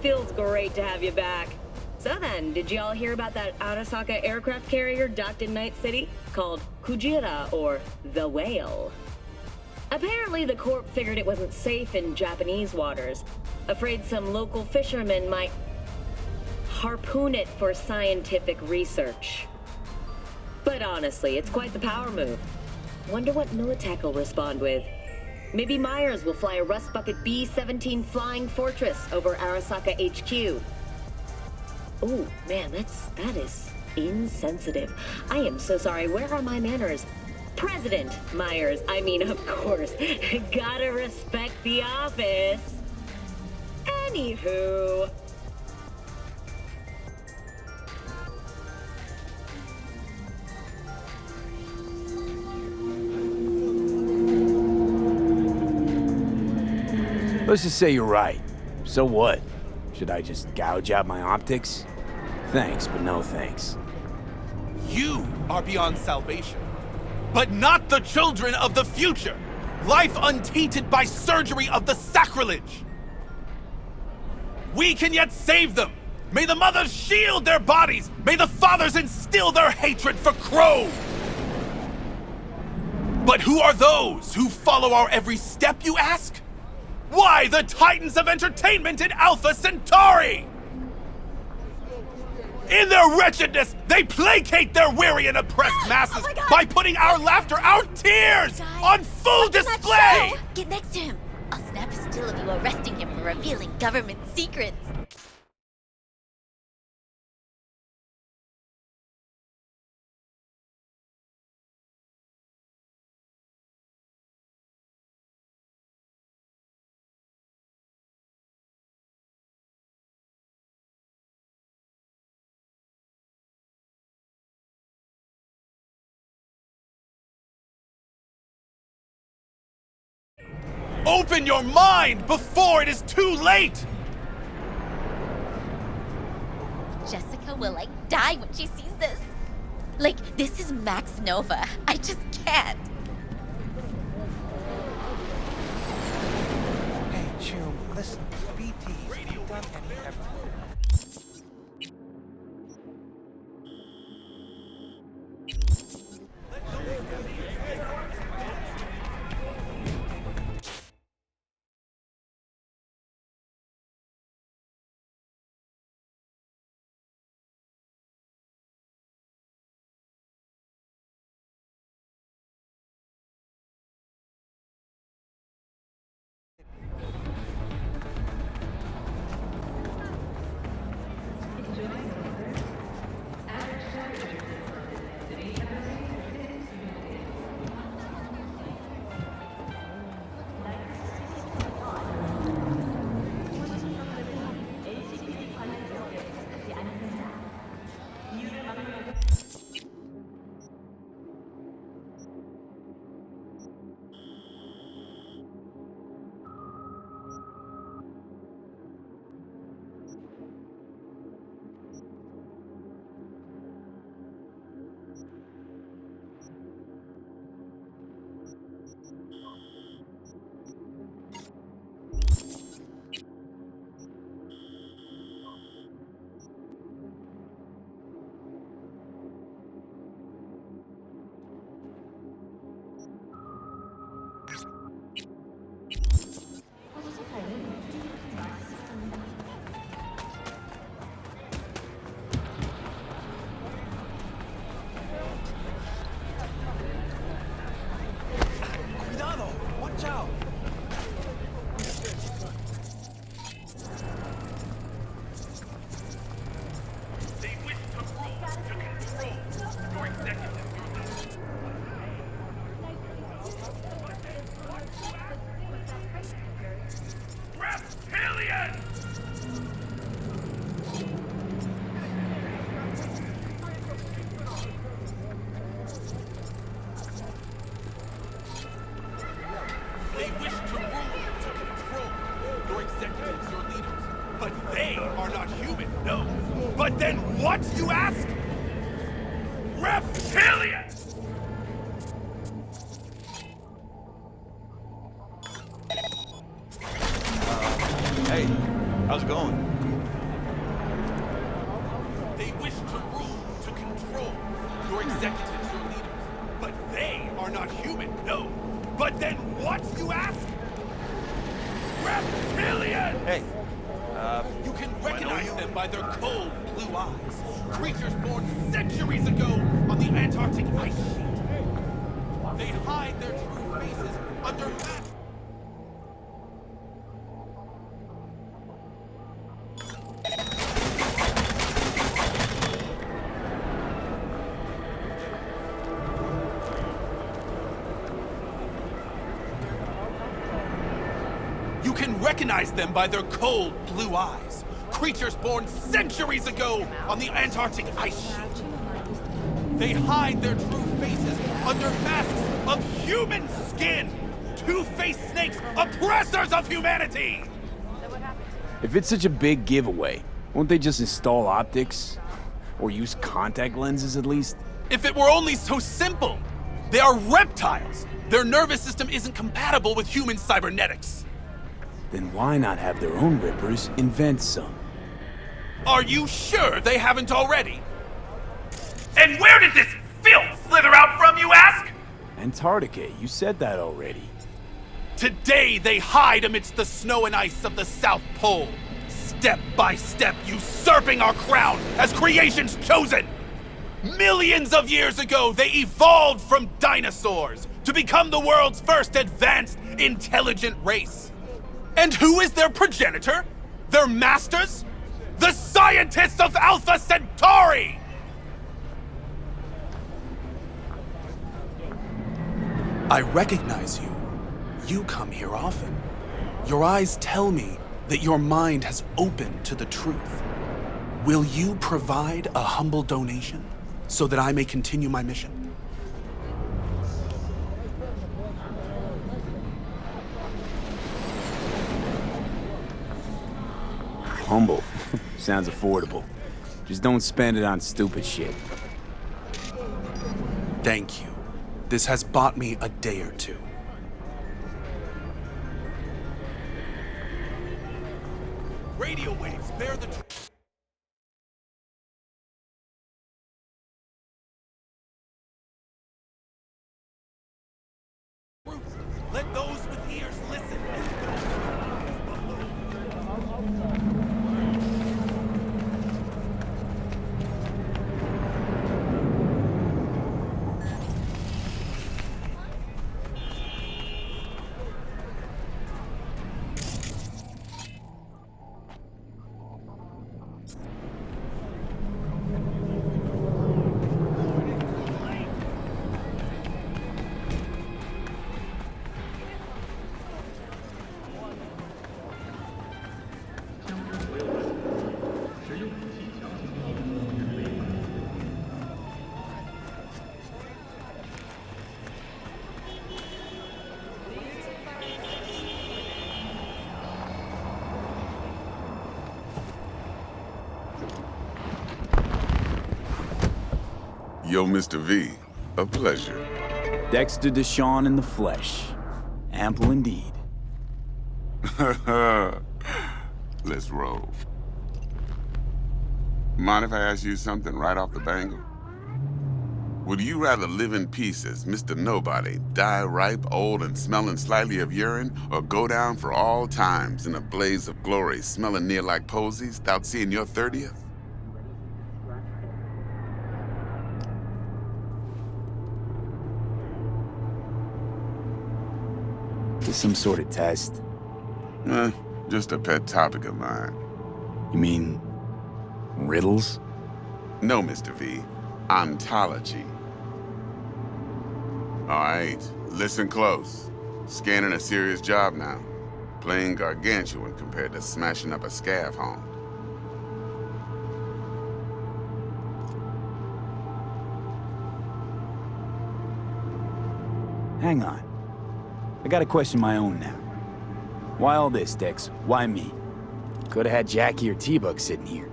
Feels great to have you back. So then, did y'all hear about that Arasaka aircraft carrier docked in Night City? Called Kujira, or the Whale. Apparently, the Corp figured it wasn't safe in Japanese waters. Afraid some local fishermen might harpoon it for scientific research. But honestly, it's quite the power move. Wonder what Militech will respond with. Maybe Myers will fly a Rust Bucket B-17 Flying Fortress over Arasaka HQ. Ooh, man, that is insensitive. I am so sorry. Where are my manners? President Myers, I mean, of course. Gotta respect the office. Anywho. Let's just say you're right. So what? Should I just gouge out my optics? Thanks, but no thanks. You are beyond salvation, but not the children of the future. Life untainted by surgery of the sacrilege. We can yet save them. May the mothers shield their bodies. May the fathers instill their hatred for crows. But who are those who follow our every step, you ask? Why, the titans of entertainment in Alpha Centauri! In their wretchedness, they placate their weary and oppressed masses by putting our laughter, our tears, on full display! Get next to him. I'll snap a still of you arresting him for revealing government secrets. Open your mind before it is too late! Jessica will, die when she sees this. This is Max Nova. I just can't. Hey, June, listen. BT, you've done any effort. But then what, you ask? Reptilian! Hey, how's it going? Millions! Hey, You can recognize them by their cold blue eyes. Creatures born centuries ago on the Antarctic ice sheet. They hide their true faces under masks. You can recognize them by their cold blue eyes. Creatures born centuries ago on the Antarctic ice sheet. They hide their true faces under masks of human skin. Two-faced snakes, oppressors of humanity! If it's such a big giveaway, won't they just install optics? Or use contact lenses at least? If it were only so simple! They are reptiles! Their nervous system isn't compatible with human cybernetics. Then why not have their own rippers invent some? Are you sure they haven't already? And where did this filth slither out from, you ask? Antarctica, you said that already. Today they hide amidst the snow and ice of the South Pole, step by step usurping our crown as creation's chosen. Millions of years ago, they evolved from dinosaurs to become the world's first advanced, intelligent race. And who is their progenitor? Their masters? The scientists of Alpha Centauri! I recognize you. You come here often. Your eyes tell me that your mind has opened to the truth. Will you provide a humble donation so that I may continue my mission? Humble. Sounds affordable. Just don't spend it on stupid shit. Thank you. This has bought me a day or two. Radio waves bear the truth. Let those with ears listen. Yo, Mr. V, a pleasure. Dexter Deshawn in the flesh. Ample indeed. Let's roll. Mind if I ask you something right off the bangle? Would you rather live in peace as Mr. Nobody, die ripe, old, and smelling slightly of urine, or go down for all times in a blaze of glory, smelling near like posies, without seeing your 30th? Is some sort of test? Just a pet topic of mine. You mean riddles? No, Mr. V. Ontology. All right, listen close. Scanning a serious job now. Playing gargantuan compared to smashing up a scav home. Hang on. I gotta question my own now. Why all this, Dex? Why me? Could've had Jackie or T-Bug sitting here.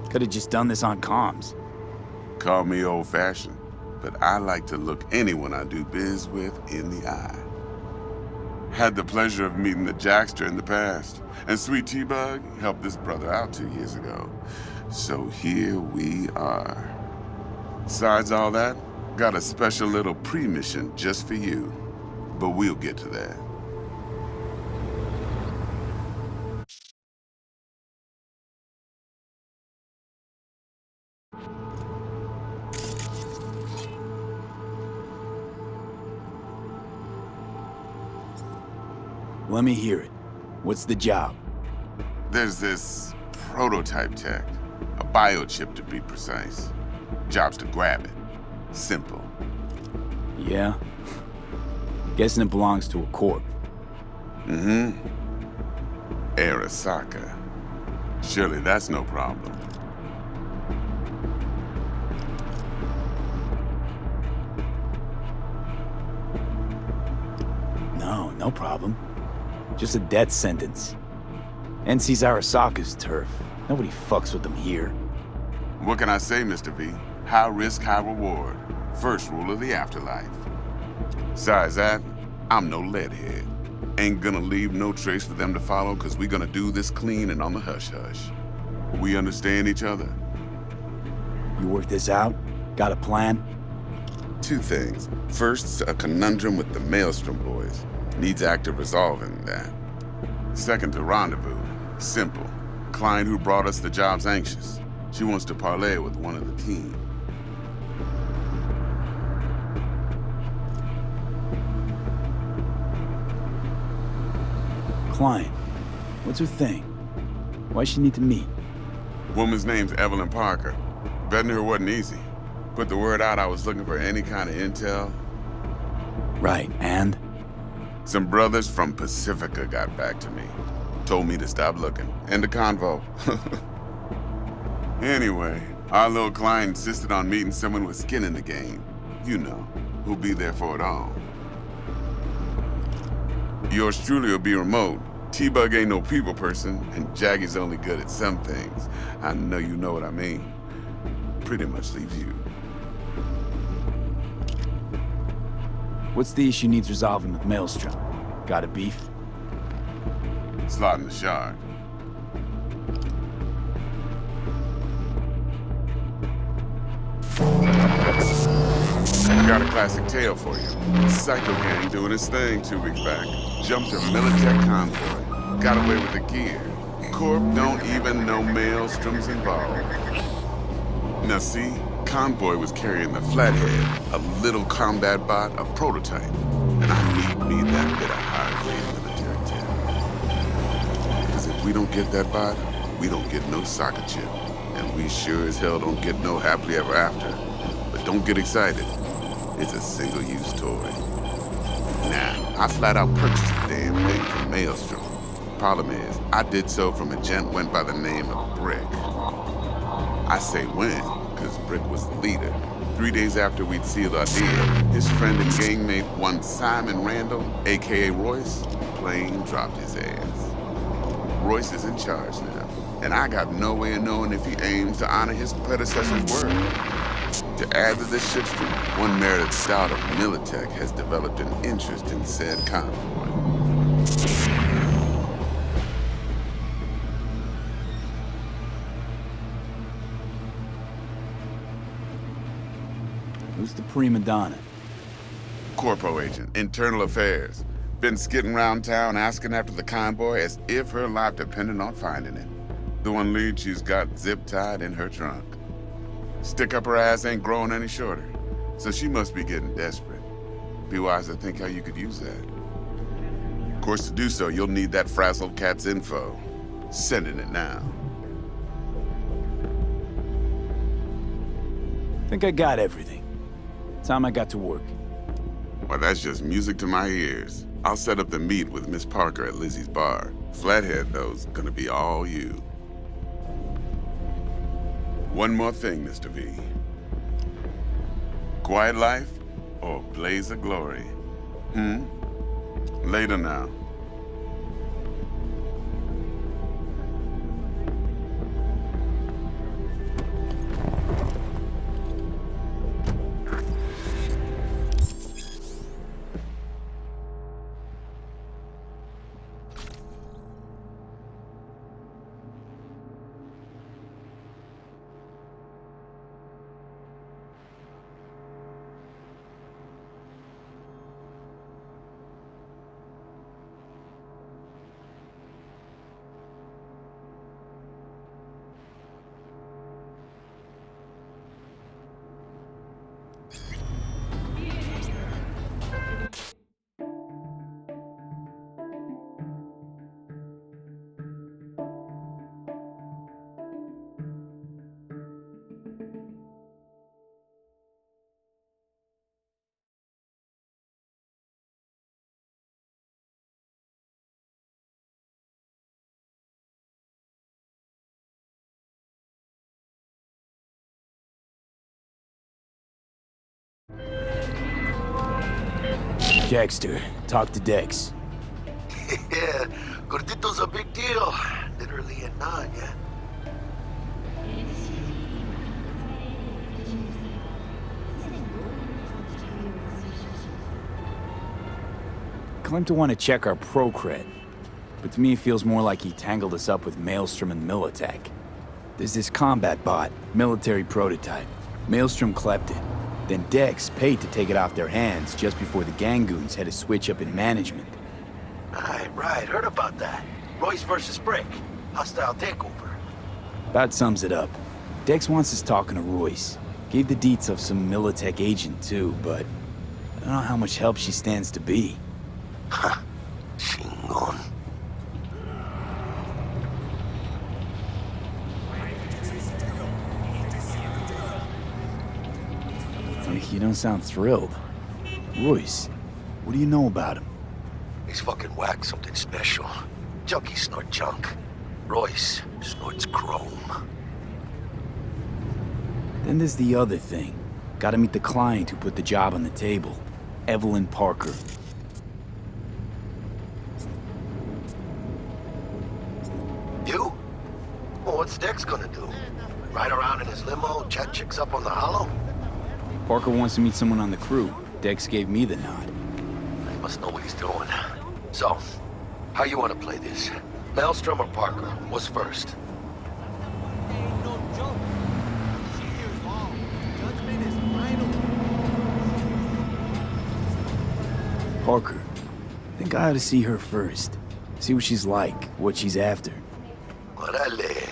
Could've just done this on comms. Call me old-fashioned, but I like to look anyone I do biz with in the eye. Had the pleasure of meeting the Jackster in the past, and Sweet T-Bug helped this brother out 2 years ago. So here we are. Besides all that, got a special little pre-mission just for you. But we'll get to that. Let me hear it. What's the job? There's this prototype tech, a biochip to be precise. Job's to grab it. Simple. Yeah? Guessing it belongs to a corp. Mm-hmm. Arasaka. Surely that's no problem. No problem. Just a death sentence. NC's Arasaka's turf. Nobody fucks with them here. What can I say, Mr. V? High risk, high reward. First rule of the afterlife. Besides that, I'm no leadhead. Ain't gonna leave no trace for them to follow, cause we gonna do this clean and on the hush-hush. We understand each other? You work this out? Got a plan? Two things. First, a conundrum with the Maelstrom boys. Needs active resolving that. Second, a rendezvous. Simple. Client who brought us the job's anxious. She wants to parlay with one of the team. Client. What's her thing? Why's she need to meet? Woman's name's EVELYN Parker. Betting her wasn't easy. Put the word out I was looking for any kind of intel. Right, and? Some brothers from Pacifica got back to me. Told me to stop looking. End of convo. Anyway, our little client insisted on meeting someone with skin in the game. You know, who'll be there for it all. Yours truly will be remote. T-Bug ain't no people person, and Jaggy's only good at some things. I know you know what I mean. Pretty much leaves you. What's the issue needs resolving with Maelstrom? Got a beef? Slotting the shard. I got a classic tale for you. Psycho Gang doing his thing 2 weeks back. Jumped a Militech convoy. Got away with the gear. Corp don't even know Maelstrom's involved. Now see, Convoy was carrying the Flathead, a little combat bot, a prototype. And I need me that bit of high-grade military tech. Because if we don't get that bot, we don't get no soccer chip. And we sure as hell don't get no happily ever after. But don't get excited. It's a single-use toy. Nah, I flat out purchased the damn thing from Maelstrom. Problem is, I did so from a gent went by the name of Brick. I say when, because Brick was the leader. 3 days after we'd sealed our deal, his friend and gangmate, one Simon Randall, aka Royce, plain dropped his ass. Royce is in charge now, and I got no way of knowing if he aims to honor his predecessor's word. To add to this shitstorm, one merited stout of Militech has developed an interest in said convoy. Who's the prima donna? Corpo agent, internal affairs. Been skidding around town asking after the convoy as if her life depended on finding it. The one lead she's got zip-tied in her trunk. Stick up her ass ain't growing any shorter, so she must be getting desperate. Be wise to think how you could use that. Of course, to do so, you'll need that frazzled cat's info. Sending it now. Think I got everything. Time I got to work. Well, that's just music to my ears. I'll set up the meet with Miss Parker at Lizzie's bar. Flathead, though's gonna be all you. One more thing, Mr. V. Quiet life or blaze of glory? Later now. Dexter, talk to Dex. Yeah, Gordito's a big deal. Literally a none, yeah? Claimed to want to check our pro cred, but to me it feels more like he tangled us up with Maelstrom and Militech. There's this combat bot, military prototype. Maelstrom clept it. Then Dex paid to take it off their hands just before the Gangoons had a switch up in management. Right, heard about that. Royce versus Brick. Hostile takeover. About sums it up. Dex wants us talking to Royce. Gave the deets of some Militech agent too, but I don't know how much help she stands to be. Ha, chingon. You don't sound thrilled. Royce, what do you know about him? He's fucking whack, something special. Junkies snort junk. Royce snorts chrome. Then there's the other thing. Gotta meet the client who put the job on the table. EVELYN Parker. You? Well, what's Dex gonna do? Ride around in his limo, chat chicks up on the hollow? Parker wants to meet someone on the crew. Dex gave me the nod. He must know what he's doing. So, how you want to play this? Maelstrom or Parker? What's first? Ain't no joke. She hears all. Judgment is final. Parker. Think I ought to see her first. See what she's like, what she's after. Orale.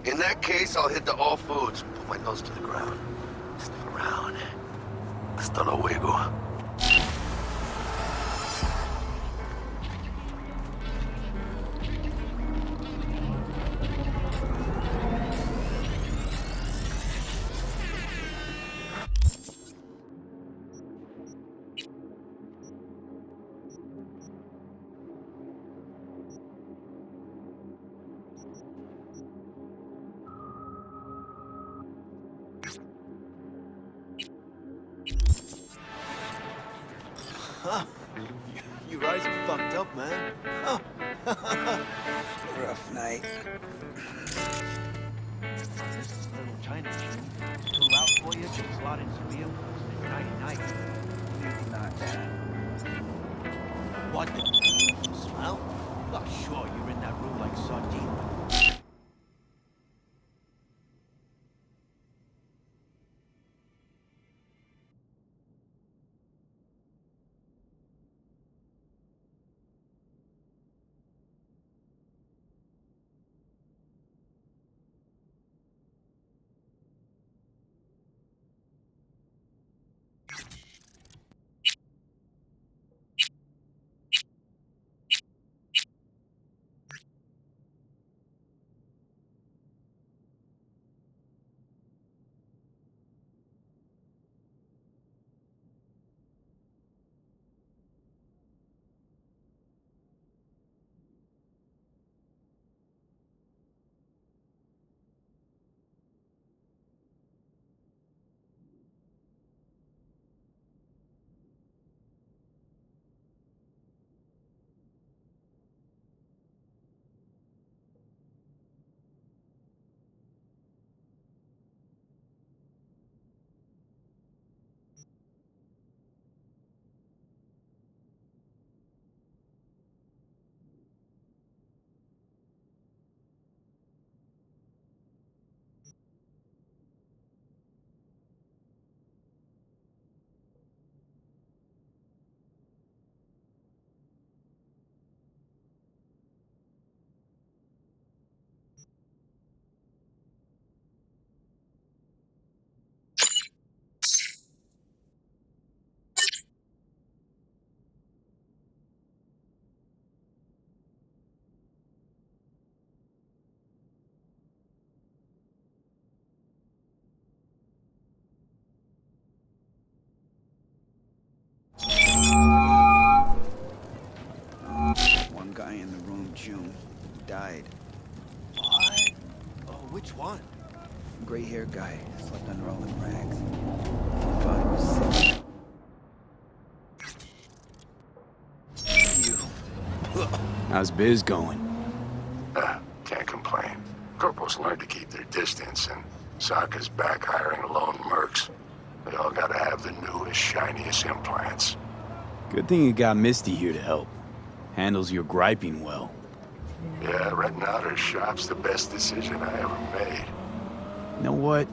In that case, I'll hit the all foods. Put my nose to the ground. Sniff around. Hasta luego. You guys are fucked up, man. Huh. Rough night. This is a little China tune. Too loud for you to slot in some vehicles. Night. It's not that. What the smell? Oh, sure, you're in that room like sardine. One guy in the room, June, died. What? Oh, which one? Gray-haired guy, slept under all them rags. Thought he was sick. How's biz going? Can't complain. Corporals learn to keep their distance, and Sokka's back hiring lone mercs. They all gotta have the newest, shiniest implants. Good thing you got Misty here to help. Handles your griping well. Yeah, renting out her shop's the best decision I ever made. You know what?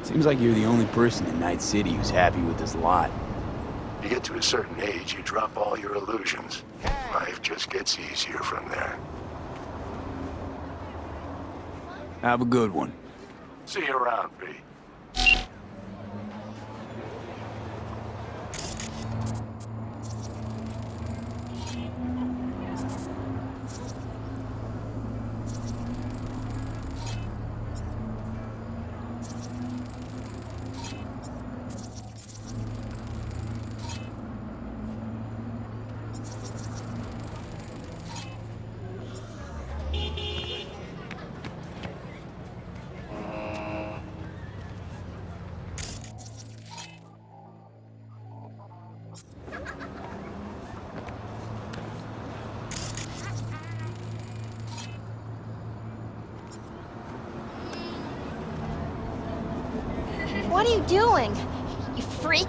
Seems like you're the only person in Night City who's happy with this lot. You get to a certain age, you drop all your illusions. Life just gets easier from there. Have a good one. See you around, V. What are you doing? You freak?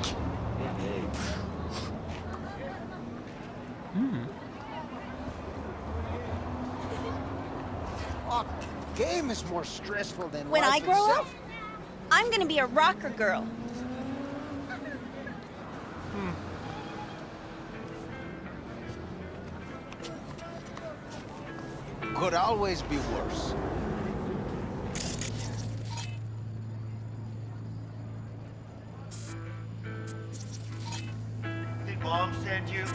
Oh, game is more stressful than When life I grow up, itself. I'm gonna be a rocker girl. Could always be worse. Did Mom send you?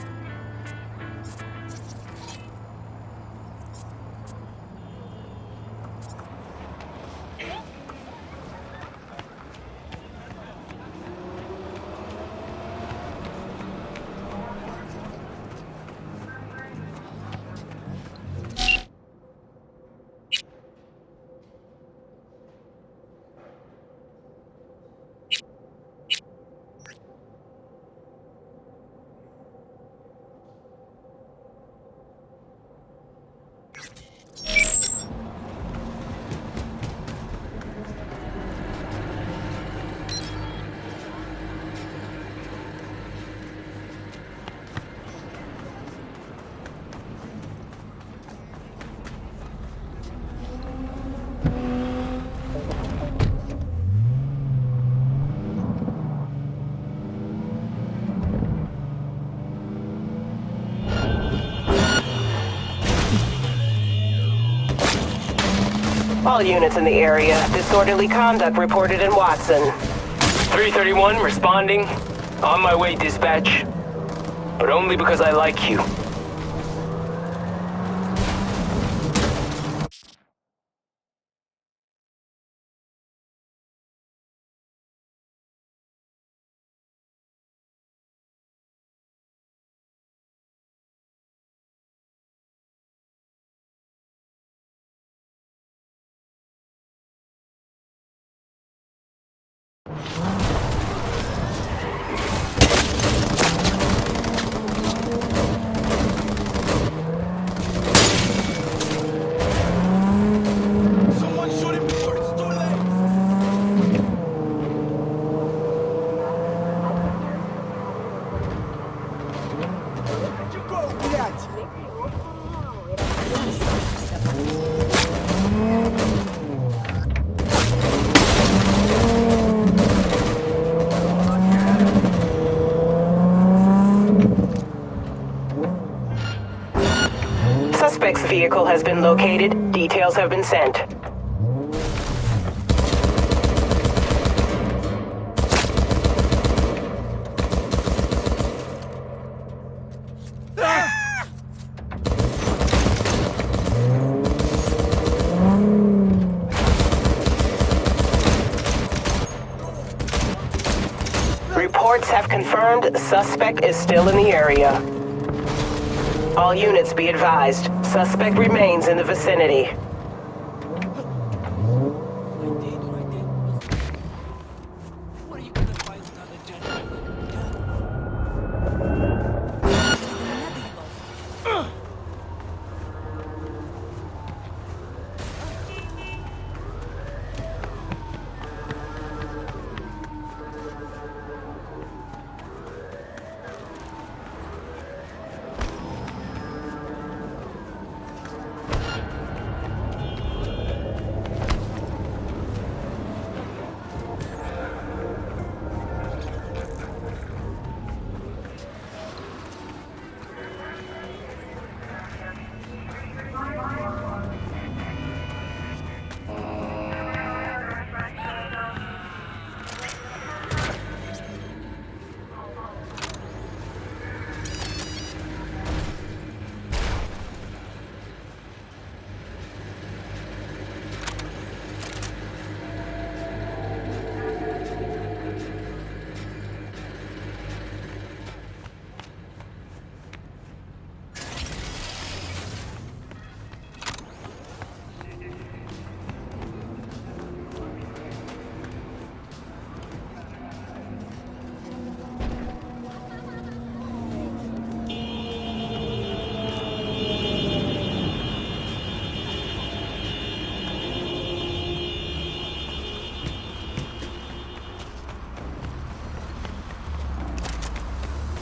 All units in the area. Disorderly conduct reported in Watson. 331 responding. On my way, dispatch. But only because I like you. Someone shoot him before it's too late! Where'd you go, Dad? Suspect's vehicle has been located. Details have been sent. Reports have confirmed suspect is still in the area. All units be advised. Suspect remains in the vicinity. What are you gonna find another gentleman?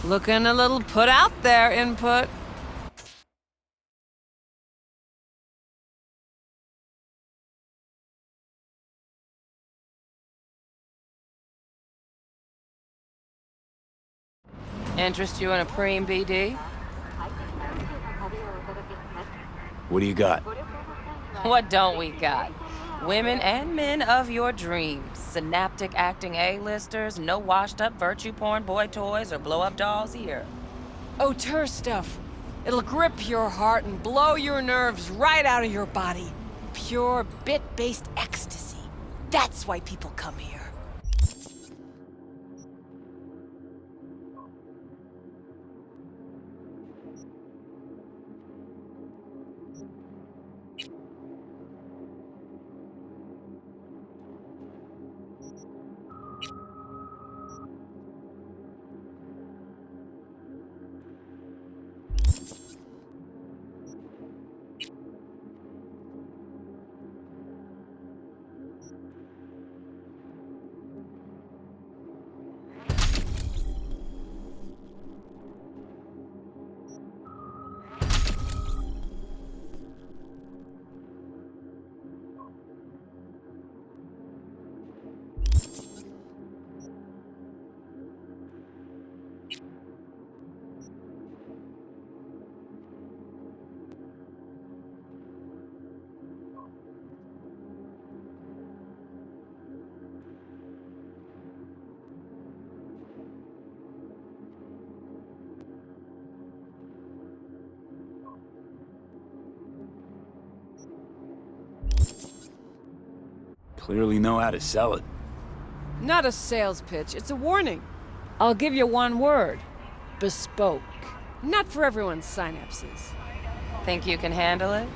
Looking a little put out there, Input. Interest you in a preem, BD? What do you got? What don't we got? Women and men of your dreams. Synaptic acting A-listers, no washed-up virtue porn boy toys or blow-up dolls here. Auteur stuff. It'll grip your heart and blow your nerves right out of your body. Pure bit-based ecstasy. That's why people come here. Clearly know how to sell it. Not a sales pitch, it's a warning. I'll give you one word. Bespoke. Not for everyone's synapses. Think you can handle it?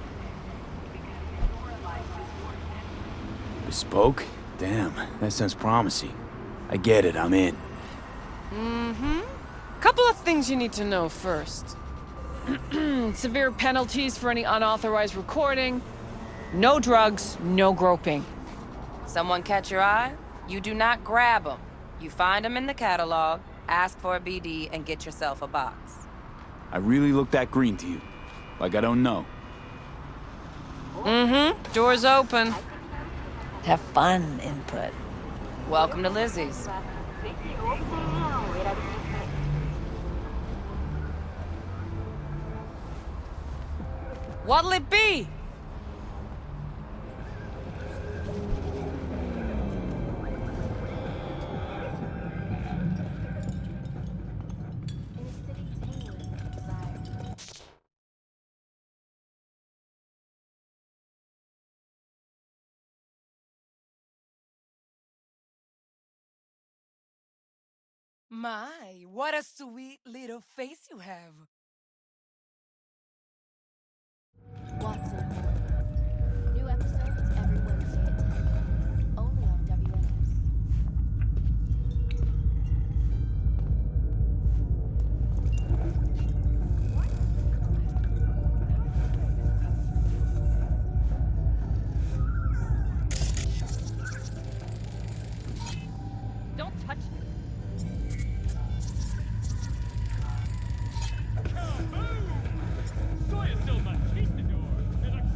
Bespoke? Damn, that sounds promising. I get it, I'm in. Mm-hmm. Couple of things you need to know first. Severe penalties for any unauthorized recording. No drugs, no groping. Someone catch your eye? You do not grab them. You find them in the catalog, ask for a BD, and get yourself a box. I really look that green to you. Like I don't know. Mm-hmm. Door's open. Have fun, Input. Welcome to Lizzie's. What'll it be? My, what a sweet little face you have. Watson. New episodes every Wednesday at 10. Only on WNS. Don't touch me. Soy es el machistador, el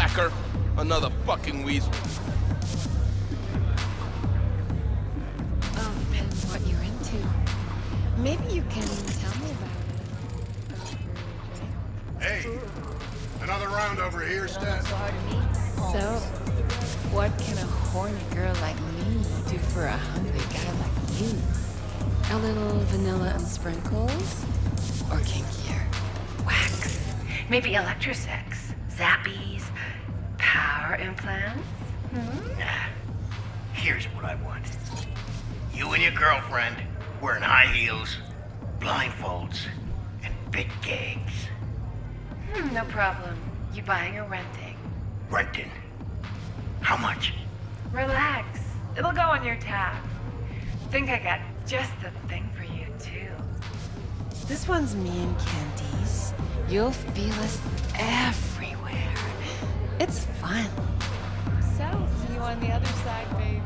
hacker. Another fucking weasel. Oh, depends what you're into. Maybe you can tell me about it. Hey, another round over here, Stan. So, what can a horny girl like me do for a hungry guy like you? A little vanilla and sprinkles? Or kinkier? Wax? Maybe electrosex? Zappies? Power implants? Nah. Here's what I want. You and your girlfriend wearing high heels, blindfolds, and big gags. No problem. You buying or renting? Renting. How much? Relax. It'll go on your tab. Think I got just the thing for you, too. This one's me and Candice. You'll feel us everywhere. It's fun. So, see you on the other side, baby.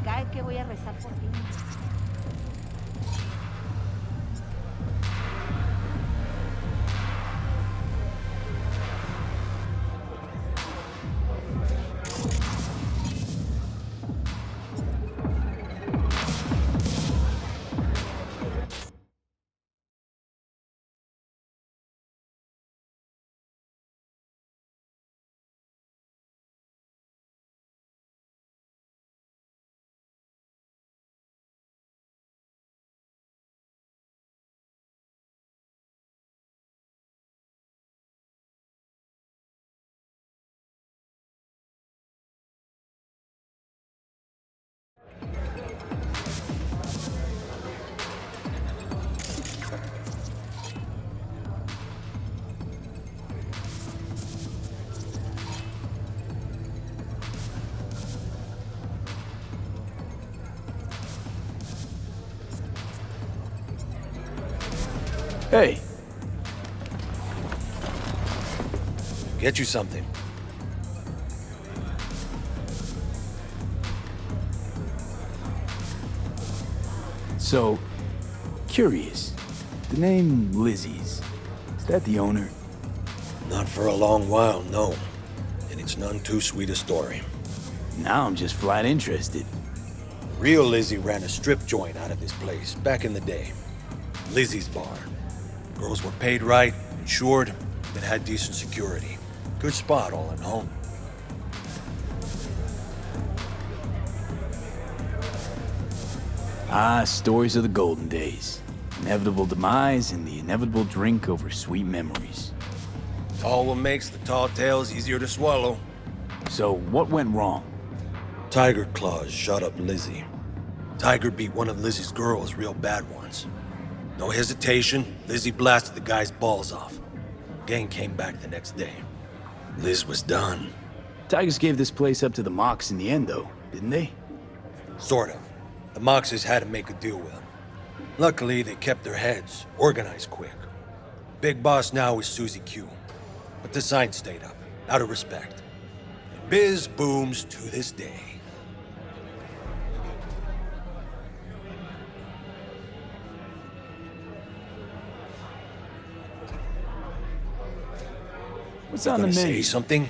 Cae que voy a rezar por ti. Hey. Get you something. So, curious. The name Lizzie's. Is that the owner? Not for a long while, no. And it's none too sweet a story. Now I'm just flat interested. Real Lizzie ran a strip joint out of this place back in the day. Lizzie's Bar. Girls were paid right, insured, and had decent security. Good spot, all in all. Ah, stories of the golden days. Inevitable demise and the inevitable drink over sweet memories. All what makes the tall tales easier to swallow. So, what went wrong? Tiger Claws shot up Lizzie. Tiger beat one of Lizzie's girls real bad once. No hesitation, Lizzie blasted the guy's balls off. Gang came back the next day. Liz was done. Tigers gave this place up to the Mox in the end, though, didn't they? Sort of. The Moxes had to make a deal with them. Luckily, they kept their heads, organized quick. Big boss now is Susie Q. But the sign stayed up, out of respect. And biz booms to this day. What's on the menu? Say something?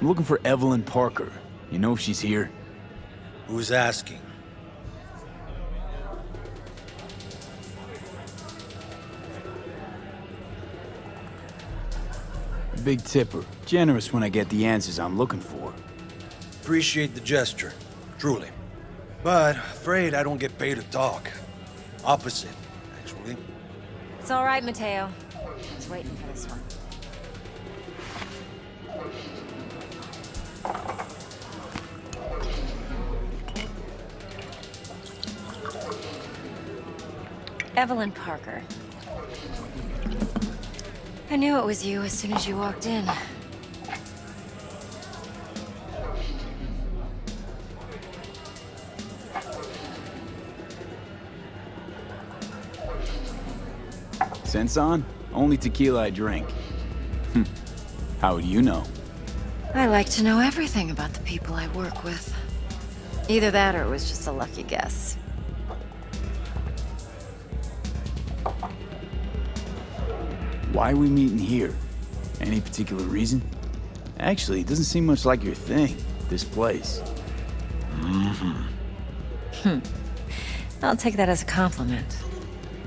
I'm looking for EVELYN Parker. You know if she's here? Who's asking? Big tipper. Generous when I get the answers I'm looking for. appreciate the gesture, truly. But afraid I don't get paid to talk. Opposite, actually. It's all right, Mateo. I was waiting for this one. Evelyn Parker. I knew it was you as soon as you walked in. Sense on? Only tequila I drink. How would you know? I like to know everything about the people I work with. Either that or it was just a lucky guess. Why are we meeting here? Any particular reason? Actually, it doesn't seem much like your thing, this place. I'll take that as a compliment.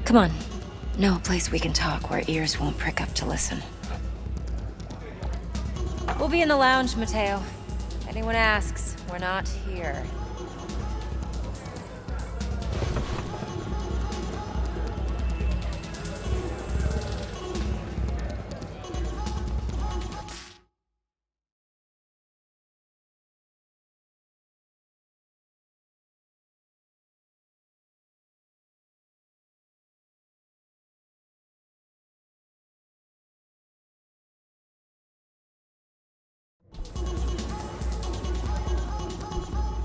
Come on. Know a place we can talk where ears won't prick up to listen. We'll be in the lounge, Mateo. If anyone asks, we're not here.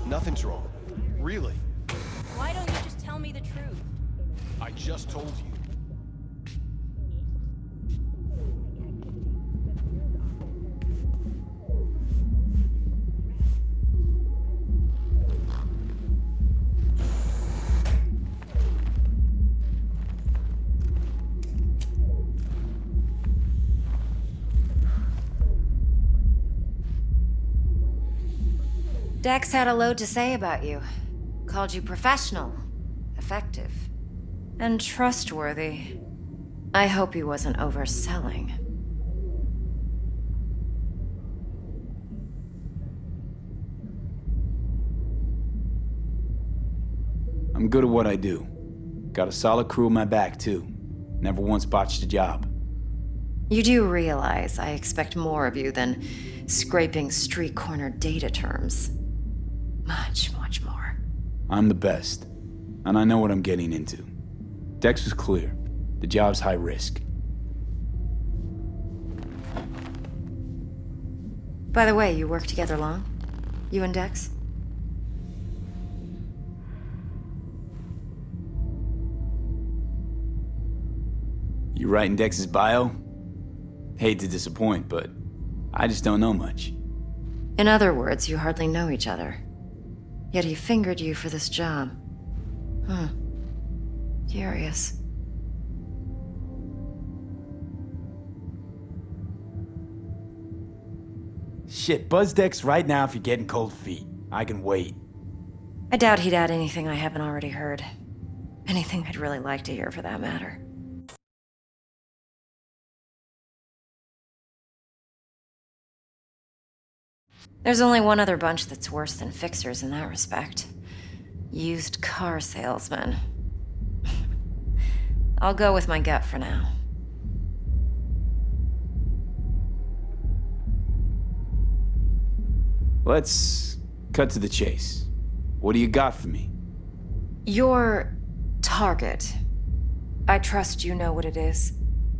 Nothing's wrong. Really. Why don't you just tell me the truth? I just told you. Dex had a load to say about you. Called you professional, effective, and trustworthy. I hope he wasn't overselling. I'm good at what I do. Got a solid crew on my back, too. Never once botched a job. You do realize I expect more of you than scraping street corner data terms. Much, much more. I'm the best, and I know what I'm getting into. Dex was clear. The job's high risk. By the way, you work together long? You and Dex? You writing Dex's bio? Hate to disappoint, but I just don't know much. In other words, you hardly know each other. Yet he fingered you for this job. Curious. Shit, buzz Dex right now if you're getting cold feet. I can wait. I doubt he'd add anything I haven't already heard. Anything I'd really like to hear, for that matter. There's only one other bunch that's worse than fixers in that respect. Used car salesmen. I'll go with my gut for now. Let's cut to the chase. What do you got for me? Your target. I trust you know what it is.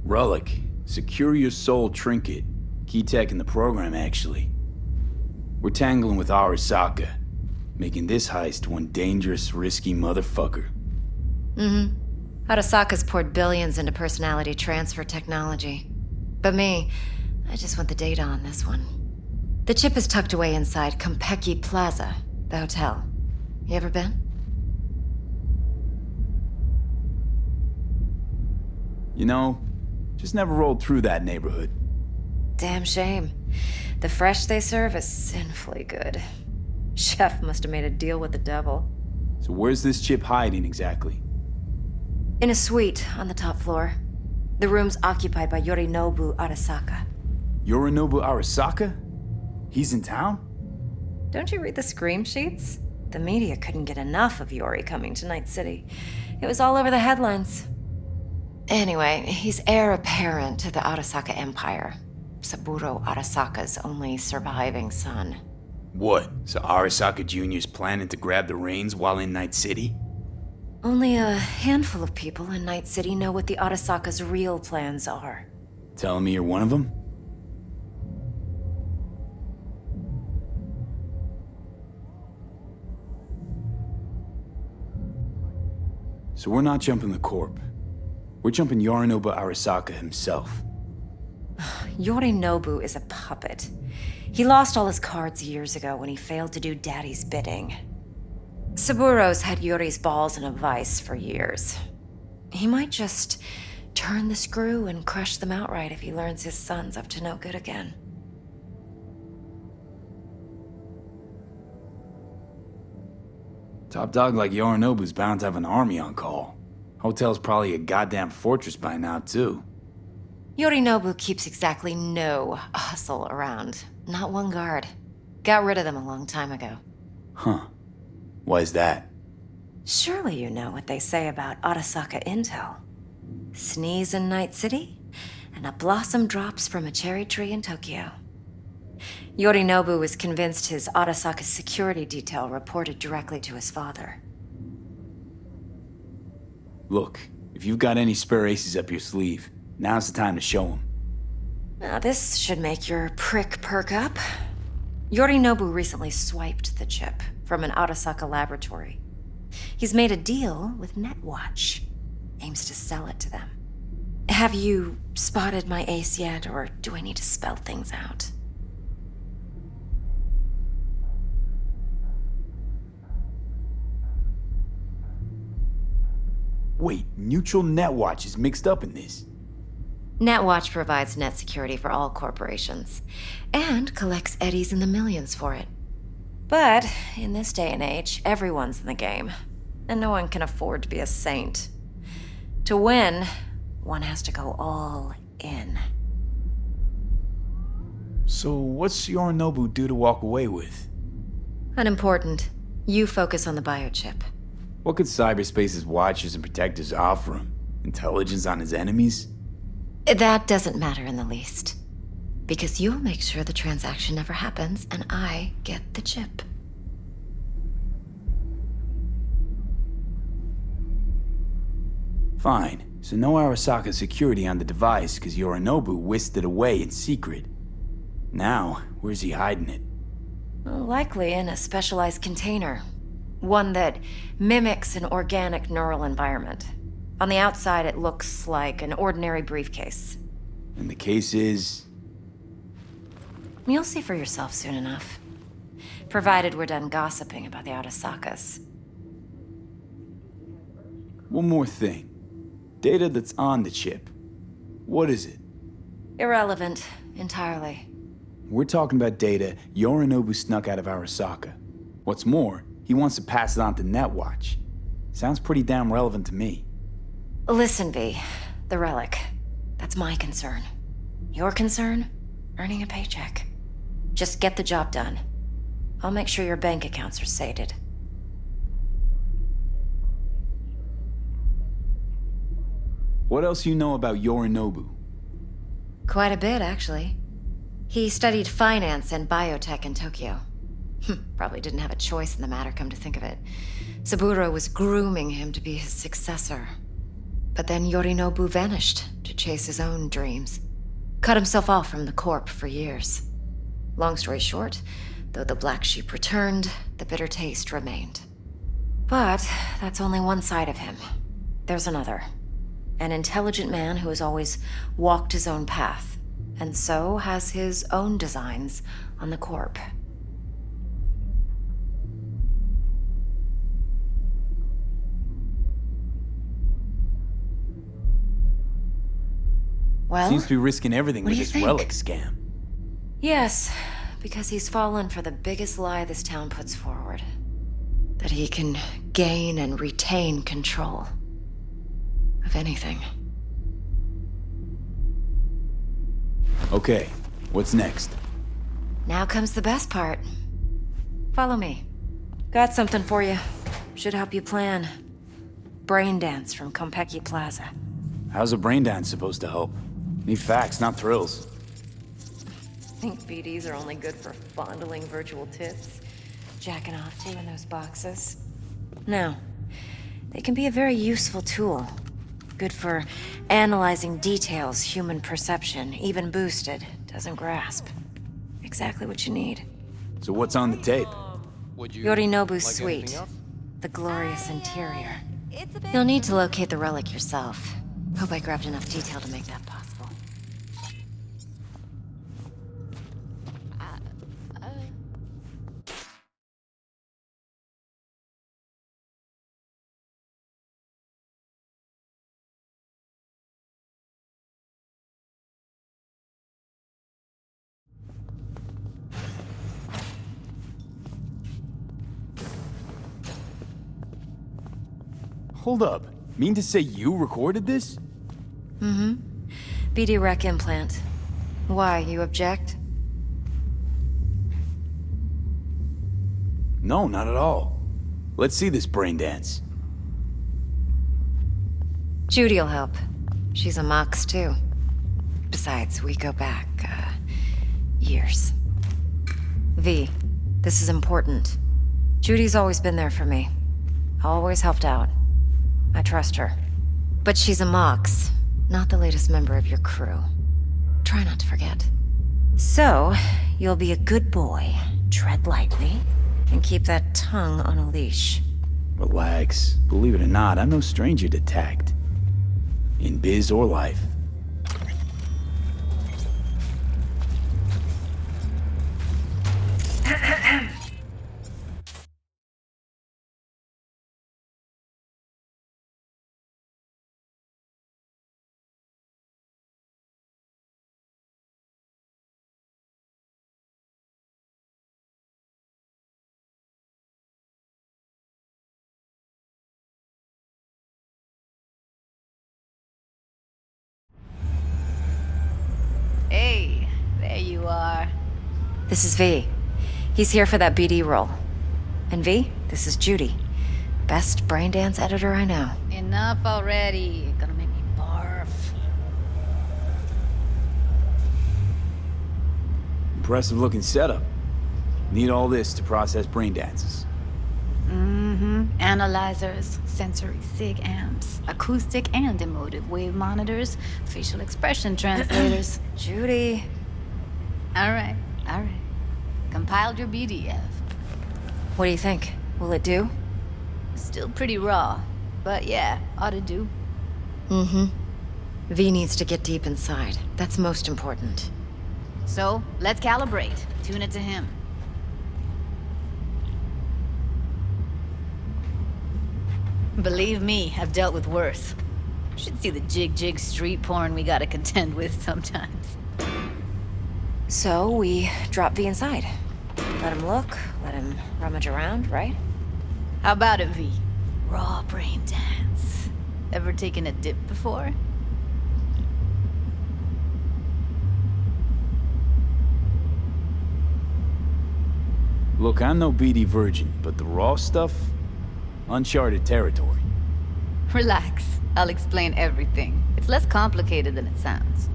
Relic. Secure your soul trinket. Key tech in the program, actually. We're tangling with Arasaka, making this heist one dangerous, risky motherfucker. Arasaka's poured billions into personality transfer technology. But me, I just want the data on this one. The chip is tucked away inside Konpeki Plaza, the hotel. You ever been? You know, just never rolled through that neighborhood. Damn shame. The fresh they serve is sinfully good. Chef must have made a deal with the devil. So where's this chip hiding exactly? In a suite on the top floor. The room's occupied by Yorinobu Arasaka. Yorinobu Arasaka? He's in town? Don't you read the scream sheets? The media couldn't get enough of Yori coming to Night City. It was all over the headlines. Anyway, he's heir apparent to the Arasaka Empire. Saburo Arasaka's only surviving son. What? So Arasaka Jr.'s planning to grab the reins while in Night City? Only a handful of people in Night City know what the Arasaka's real plans are. Telling me you're one of them? So we're not jumping the Corp. We're jumping Yorinobu Arasaka himself. Yorinobu is a puppet. He lost all his cards years ago when he failed to do Daddy's bidding. Saburo's had Yori's balls in a vice for years. He might just turn the screw and crush them outright if he learns his son's up to no good again. Top dog like Yorinobu's bound to have an army on call. Hotel's probably a goddamn fortress by now, too. Yorinobu keeps exactly no hustle around. Not one guard. Got rid of them a long time ago. Huh. Why is that? Surely you know what they say about Arasaka intel. Sneeze in Night City, and a blossom drops from a cherry tree in Tokyo. Yorinobu was convinced his Arasaka security detail reported directly to his father. Look, if you've got any spare aces up your sleeve, now's the time to show them. Now this should make your prick perk up. Yorinobu recently swiped the chip from an Arasaka laboratory. He's made a deal with Netwatch. Aims to sell it to them. Have you spotted my ace yet, or do I need to spell things out? Wait, Neutral Netwatch is mixed up in this. Netwatch provides net security for all corporations, and collects eddies in the millions for it. But in this day and age, everyone's in the game, and no one can afford to be a saint. To win, one has to go all in. So what's Yorinobu due to walk away with? Unimportant. You focus on the biochip. What could cyberspace's watchers and protectors offer him? Intelligence on his enemies? That doesn't matter in the least. Because you'll make sure the transaction never happens, and I get the chip. Fine. So no Arasaka security on the device because Yorinobu whisked it away in secret. Now, where's he hiding it? Likely in a specialized container. One that mimics an organic neural environment. On the outside, it looks like an ordinary briefcase. And the case is? You'll see for yourself soon enough. Provided we're done gossiping about the Arasakas. One more thing. Data that's on the chip. What is it? Irrelevant, entirely. We're talking about data Yorinobu snuck out of Arasaka. What's more, he wants to pass it on to Netwatch. Sounds pretty damn relevant to me. Listen, V. The relic. That's my concern. Your concern? Earning a paycheck. Just get the job done. I'll make sure your bank accounts are sated. What else you know about Yorinobu? Quite a bit, actually. He studied finance and biotech in Tokyo. Probably didn't have a choice in the matter, come to think of it. Saburo was grooming him to be his successor. But then Yorinobu vanished to chase his own dreams. Cut himself off from the Corp for years. Long story short, though the black sheep returned, the bitter taste remained. But that's only one side of him. There's another. An intelligent man who has always walked his own path, and so has his own designs on the Corp. Well, seems to be risking everything with this relic scam. Yes, because he's fallen for the biggest lie this town puts forward. That he can gain and retain control of anything. Okay, what's next? Now comes the best part. Follow me. Got something for you. Should help you plan. Brain dance from Konpeki Plaza. How's a brain dance supposed to help? Need facts, not thrills. Think BDs are only good for fondling virtual tits? Jacking off to in those boxes? No. They can be a very useful tool. Good for analyzing details human perception, even boosted, doesn't grasp. Exactly what you need. So what's on the tape? Yorinobu's suite. The glorious interior. You'll need to locate the relic yourself. Hope I grabbed enough detail to make that possible. Hold up. Mean to say you recorded this? Mm-hmm. BD rec implant. Why, you object? No, not at all. Let's see this brain dance. Judy'll help. She's a Mox, too. Besides, we go back, years. V, this is important. Judy's always been there for me. Always helped out. I trust her. But she's a Mox, not the latest member of your crew. Try not to forget. So, you'll be a good boy, tread lightly, and keep that tongue on a leash. Relax. Believe it or not, I'm no stranger to tact. In biz or life. Hey, there you are. This is V. He's here for that BD role. And V, this is Judy. Best brain dance editor I know. Enough already. Gonna make me barf. Impressive looking setup. Need all this to process brain dances. Mm-hmm. Analyzers, sensory sig amps, acoustic and emotive wave monitors, facial expression translators. Judy. All right. Compiled your BDF. What do you think? Will it do? Still pretty raw, but yeah, ought to do. Mm-hmm. V needs to get deep inside. That's most important. So, let's calibrate. Tune it to him. Believe me, I've dealt with worse. Should see the jig street porn we gotta contend with sometimes. So, we drop V inside. Let him look, let him rummage around, right? How about it, V? Raw brain dance. Ever taken a dip before? Look, I'm no BD virgin, but the raw stuff? Uncharted territory. Relax. I'll explain everything. It's less complicated than it sounds.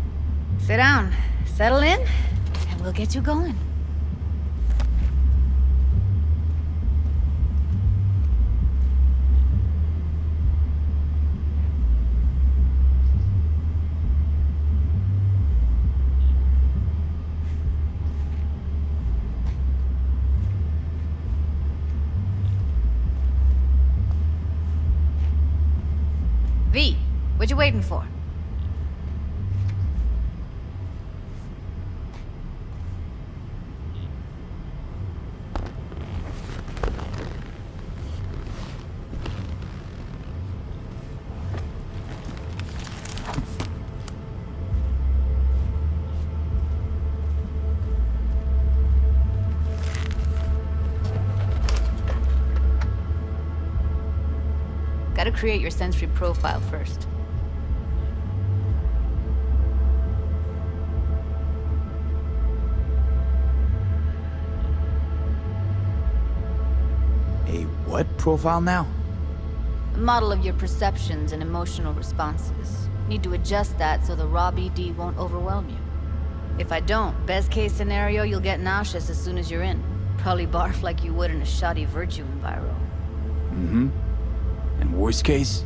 Sit down, settle in, and we'll get you going. V, what you waiting for? Gotta create your sensory profile first. A what profile now? A model of your perceptions and emotional responses. Need to adjust that so the raw BD won't overwhelm you. If I don't, best case scenario, you'll get nauseous as soon as you're in. Probably barf like you would in a shoddy virtue enviro. Mm-hmm. And worst case?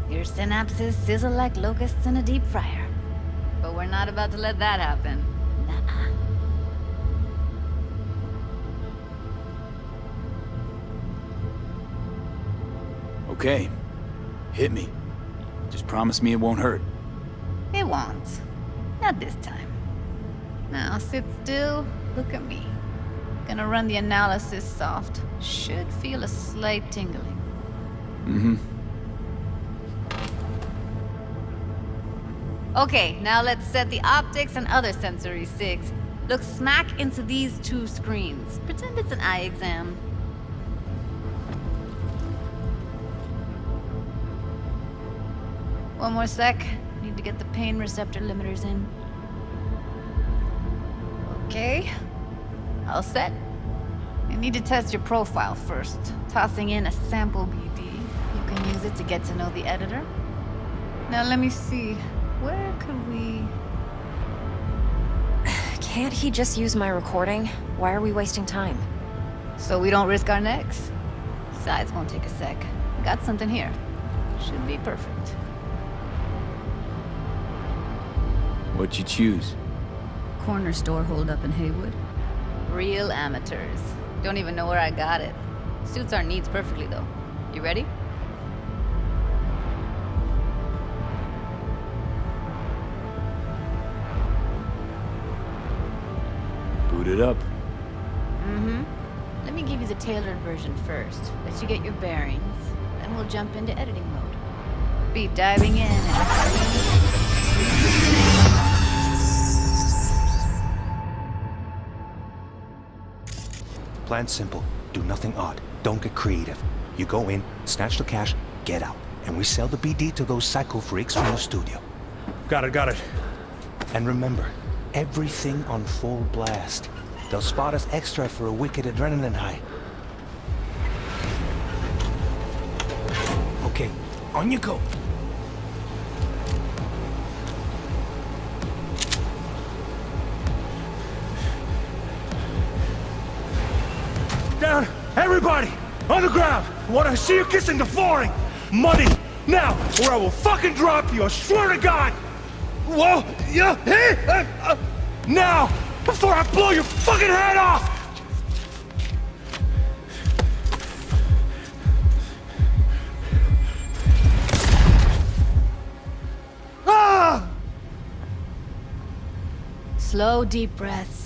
Your synapses sizzle like locusts in a deep fryer. But we're not about to let that happen. Nuh-uh. Okay. Hit me. Just promise me it won't hurt. It won't. Not this time. Now sit still, look at me. Gonna run the analysis soft. Should feel a slight tingling. Mm-hmm. Okay, now let's set the optics and other sensory sigs. Look smack into these two screens. Pretend it's an eye exam. One more sec. Need to get the pain receptor limiters in. Okay. All set. I need to test your profile first. Tossing in a sample BD. You can use it to get to know the editor. Now let me see. Where could we... Can't he just use my recording? Why are we wasting time? So we don't risk our necks. Besides, won't take a sec. Got something here. Should be perfect. What'd you choose? Corner store holdup in Haywood. Real amateurs. Don't even know where I got it. Suits our needs perfectly, though. You ready? Boot it up. Mm-hmm. Let me give you the tailored version first. Let you get your bearings. Then we'll jump into editing mode. Be diving in and... Plan simple. Do nothing odd. Don't get creative. You go in, snatch the cash, get out. And we sell the BD to those psycho freaks from the studio. Got it. And remember, everything on full blast. They'll spot us extra for a wicked adrenaline high. Okay, on you go. Down! Everybody! On the ground! I want to see you kissing the flooring! Money! Now! Or I will fucking drop you! I swear to God! Whoa! Yeah! Hey! Now! Before I blow your fucking head off! Ah! Slow, deep breaths.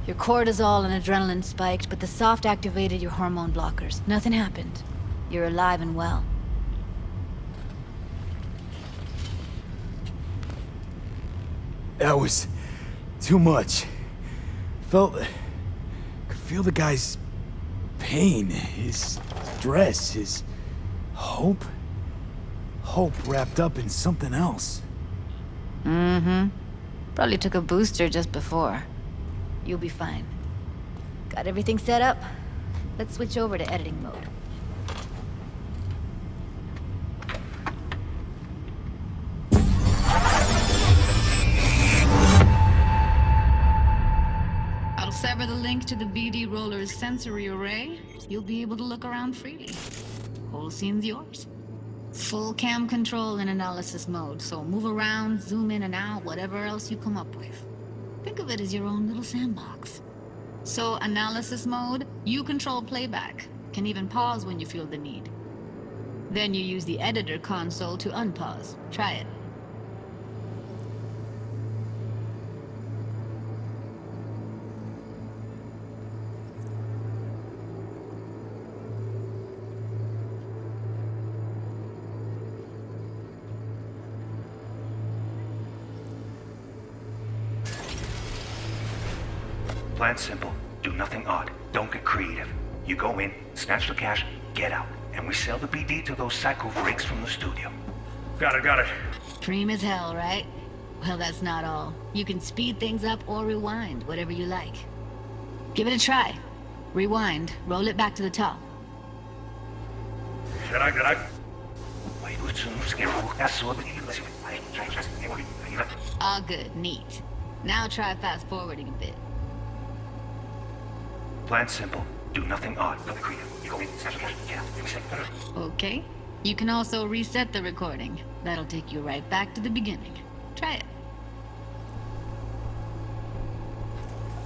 Your cortisol and adrenaline spiked, but the soft activated your hormone blockers. Nothing happened. You're alive and well. That was too much. Could feel the guy's pain, his stress, his hope. Hope wrapped up in something else. Mm-hmm. Probably took a booster just before. You'll be fine. Got everything set up? Let's switch over to editing mode. I'll sever the link to the BD Roller's sensory array. You'll be able to look around freely. Whole scene's yours. Full cam control in analysis mode, so move around, zoom in and out, whatever else you come up with. Think of it as your own little sandbox. So, analysis mode, you control playback. Can even pause when you feel the need. Then you use the editor console to unpause. Try it. Plan simple. Do nothing odd. Don't get creative. You go in, snatch the cash, get out. And we sell the BD to those psycho freaks from the studio. Got it. Cream as hell, right? Well, that's not all. You can speed things up or rewind, whatever you like. Give it a try. Rewind, roll it back to the top. All good, neat. Now try fast forwarding a bit. Plan simple. Do nothing odd. Don't create. You go in. Okay. You can also reset the recording. That'll take you right back to the beginning. Try it.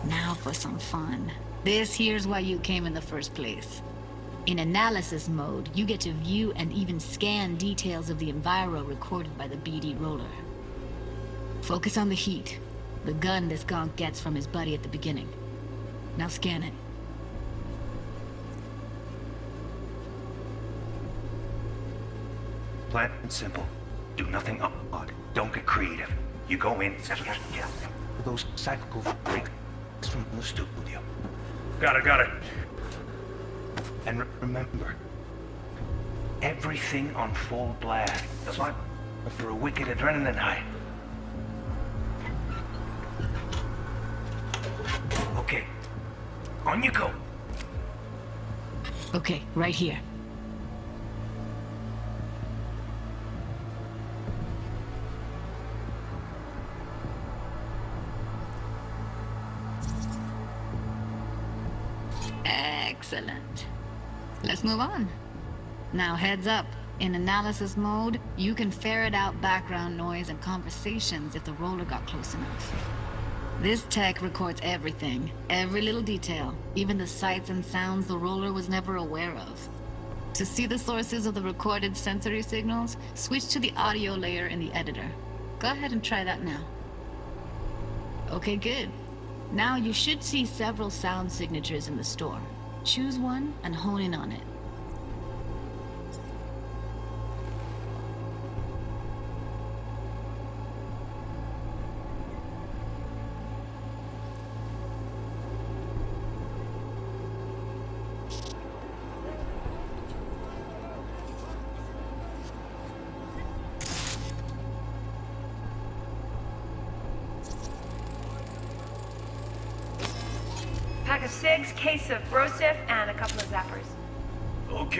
Now for some fun. This here's why you came in the first place. In analysis mode, you get to view and even scan details of the enviro recorded by the BD roller. Focus on the heat, the gun this gonk gets from his buddy at the beginning. Now scan it. Plan simple. Do nothing odd. Don't get creative. You go in. Those cyclical breaks from the studio. Got it. And remember, everything on full blast. That's why for a wicked adrenaline high. Okay, on you go. Okay, right here. Excellent. Let's move on. Now heads up. In analysis mode, you can ferret out background noise and conversations if the roller got close enough. This tech records everything, every little detail, even the sights and sounds the roller was never aware of. To see the sources of the recorded sensory signals, switch to the audio layer in the editor. Go ahead and try that now. Okay, good. Now you should see several sound signatures in the store. Choose one and hone in on it. Pack of 6, case of Brosif, and a couple of zappers.